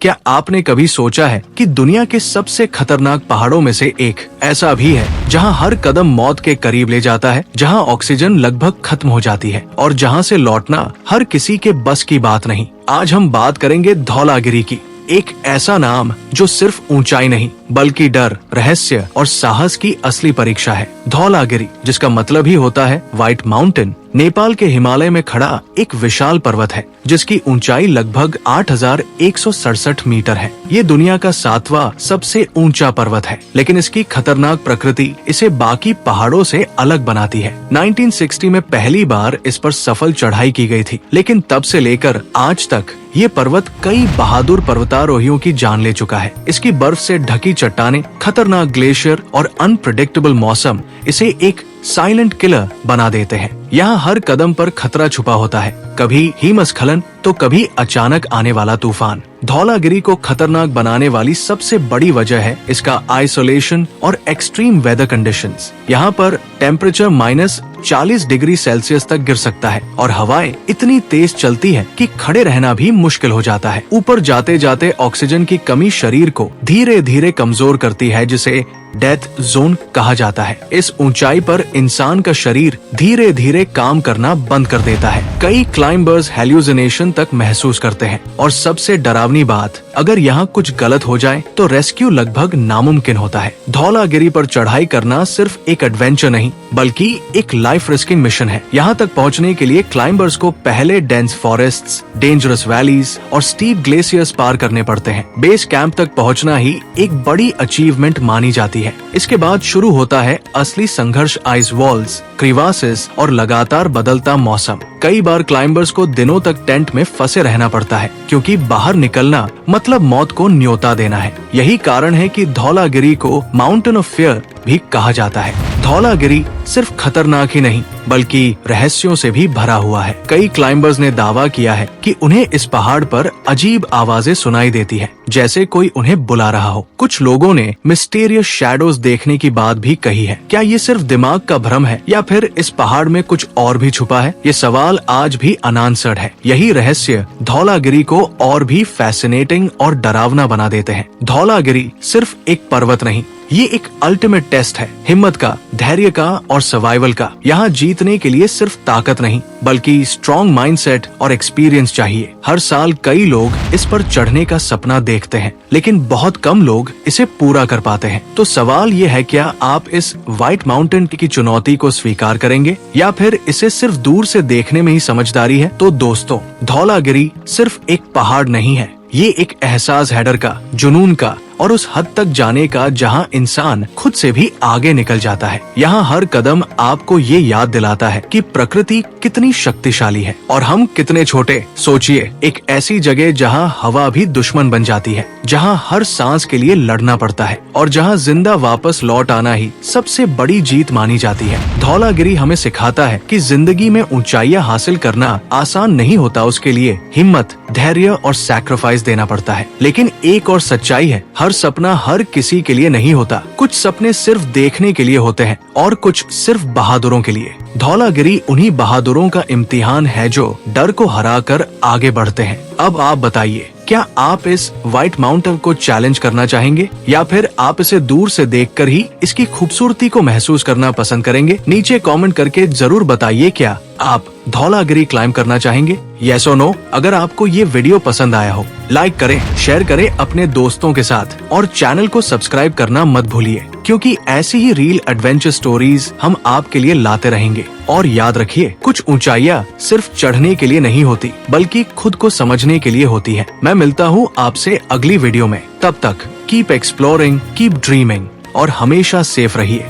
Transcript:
क्या आपने कभी सोचा है कि दुनिया के सबसे खतरनाक पहाड़ों में से एक ऐसा भी है जहां हर कदम मौत के करीब ले जाता है, जहां ऑक्सीजन लगभग खत्म हो जाती है और जहां से लौटना हर किसी के बस की बात नहीं। आज हम बात करेंगे धौलागिरी की, एक ऐसा नाम जो सिर्फ ऊंचाई नहीं बल्कि डर, रहस्य और साहस की असली परीक्षा है। धौलागिरी, जिसका मतलब ही होता है व्हाइट माउंटेन, नेपाल के हिमालय में खड़ा एक विशाल पर्वत है जिसकी ऊंचाई लगभग 8,167 मीटर है। ये दुनिया का 7वां सबसे ऊंचा पर्वत है, लेकिन इसकी खतरनाक प्रकृति इसे बाकी पहाड़ों से अलग बनाती है। 1960 में पहली बार इस पर सफल चढ़ाई की गई थी, लेकिन तब से लेकर आज तक ये पर्वत कई बहादुर पर्वतारोहियों की जान ले चुका है। इसकी बर्फ से ढकी चट्टानें, खतरनाक ग्लेशियर और अनप्रेडिक्टेबल मौसम इसे एक साइलेंट किलर बना देते हैं। यहाँ हर कदम पर खतरा छुपा होता है, कभी हिमस्खलन तो कभी अचानक आने वाला तूफान। धौलागिरी को खतरनाक बनाने वाली सबसे बड़ी वजह है इसका आइसोलेशन और एक्सट्रीम वेदर कंडीशंस। यहाँ पर टेम्परेचर -40 डिग्री सेल्सियस तक गिर सकता है और हवाएं इतनी तेज चलती है कि खड़े रहना भी मुश्किल हो जाता है। ऊपर जाते जाते ऑक्सीजन की कमी शरीर को धीरे धीरे कमजोर करती है, जिसे डेथ जोन कहा जाता है। इस ऊंचाई पर इंसान का शरीर धीरे धीरे काम करना बंद कर देता है। कई क्लाइंबर्स हेल्यूसिनेशन तक महसूस करते हैं और सबसे डरावनी बात, अगर यहाँ कुछ गलत हो जाए तो रेस्क्यू लगभग नामुमकिन होता है। धौलागिरी पर चढ़ाई करना सिर्फ एक एडवेंचर नहीं बल्कि एक लाइफ रिस्किंग मिशन है। यहाँ तक पहुँचने के लिए क्लाइंबर्स को पहले डेंस फॉरेस्ट्स, डेंजरस वैलीज और स्टीप ग्लेशियर्स पार करने पड़ते हैं। बेस कैंप तक पहुँचना ही एक बड़ी अचीवमेंट मानी जाती है। इसके बाद शुरू होता है असली संघर्ष, आइस वॉल्स, क्रीवासेस और लगातार बदलता मौसम। कई बार क्लाइंबर्स को दिनों तक टेंट में फंसे रहना पड़ता है, क्योंकि बाहर निकलना मतलब मौत को न्योता देना है। यही कारण है कि धौलागिरी को माउंटेन ऑफ फियर भी कहा जाता है। धौलागिरी सिर्फ खतरनाक ही नहीं बल्कि रहस्यों से भी भरा हुआ है। कई क्लाइंबर्स ने दावा किया है कि उन्हें इस पहाड़ पर अजीब आवाजें सुनाई देती है, जैसे कोई उन्हें बुला रहा हो। कुछ लोगों ने मिस्टीरियस शैडोज देखने की बात भी कही है। क्या ये सिर्फ दिमाग का भ्रम है या फिर इस पहाड़ में कुछ और भी छुपा है? ये सवाल आज भी अनआंसर्ड है। यही रहस्य धौलागिरी को और भी फैसिनेटिंग और डरावना बना देते हैं। धौलागिरी सिर्फ एक पर्वत नहीं, ये एक अल्टीमेट टेस्ट है, हिम्मत का, धैर्य का और सर्वाइवल का। यहाँ जीतने के लिए सिर्फ ताकत नहीं बल्कि स्ट्रॉन्ग माइंडसेट और एक्सपीरियंस चाहिए। हर साल कई लोग इस पर चढ़ने का सपना देखते हैं, लेकिन बहुत कम लोग इसे पूरा कर पाते हैं। तो सवाल ये है, क्या आप इस व्हाइट माउंटेन की चुनौती को स्वीकार करेंगे या फिर इसे सिर्फ दूर से देखने में ही समझदारी है? तो दोस्तों, धौलागिरी सिर्फ एक पहाड़ नहीं है, ये एक एहसास है, डर का, जुनून का और उस हद तक जाने का जहां इंसान खुद से भी आगे निकल जाता है। यहाँ हर कदम आपको ये याद दिलाता है कि प्रकृति कितनी शक्तिशाली है और हम कितने छोटे। सोचिए, एक ऐसी जगह जहाँ हवा भी दुश्मन बन जाती है, जहाँ हर सांस के लिए लड़ना पड़ता है और जहाँ जिंदा वापस लौट आना ही सबसे बड़ी जीत मानी जाती है। धौलागिरी हमें सिखाता है कि जिंदगी में ऊंचाइयां हासिल करना आसान नहीं होता, उसके लिए हिम्मत, धैर्य और सैक्रिफाइस देना पड़ता है। लेकिन एक और सच्चाई है, हर सपना हर किसी के लिए नहीं होता। कुछ सपने सिर्फ देखने के लिए होते हैं और कुछ सिर्फ बहादुरों के लिए। धौलागिरी उन्हीं बहादुरों का इम्तिहान है जो डर को हराकर आगे बढ़ते हैं। अब आप बताइए, क्या आप इस व्हाइट माउंटेन को चैलेंज करना चाहेंगे या फिर आप इसे दूर से देखकर ही इसकी खूबसूरती को महसूस करना पसंद करेंगे? नीचे कमेंट करके जरूर बताइए, क्या आप धौलागिरी क्लाइंब करना चाहेंगे? यस और नो। अगर आपको ये वीडियो पसंद आया हो, लाइक करें, शेयर करें अपने दोस्तों के साथ और चैनल को सब्सक्राइब करना मत भूलिए, क्योंकि ऐसी ही रियल एडवेंचर स्टोरीज हम आपके लिए लाते रहेंगे। और याद रखिए, कुछ ऊंचाइयां सिर्फ चढ़ने के लिए नहीं होती बल्कि खुद को समझने के लिए होती है। मैं मिलता हूँ आपसे अगली वीडियो में। तब तक कीप एक्सप्लोरिंग, कीप ड्रीमिंग और हमेशा सेफ रहिए।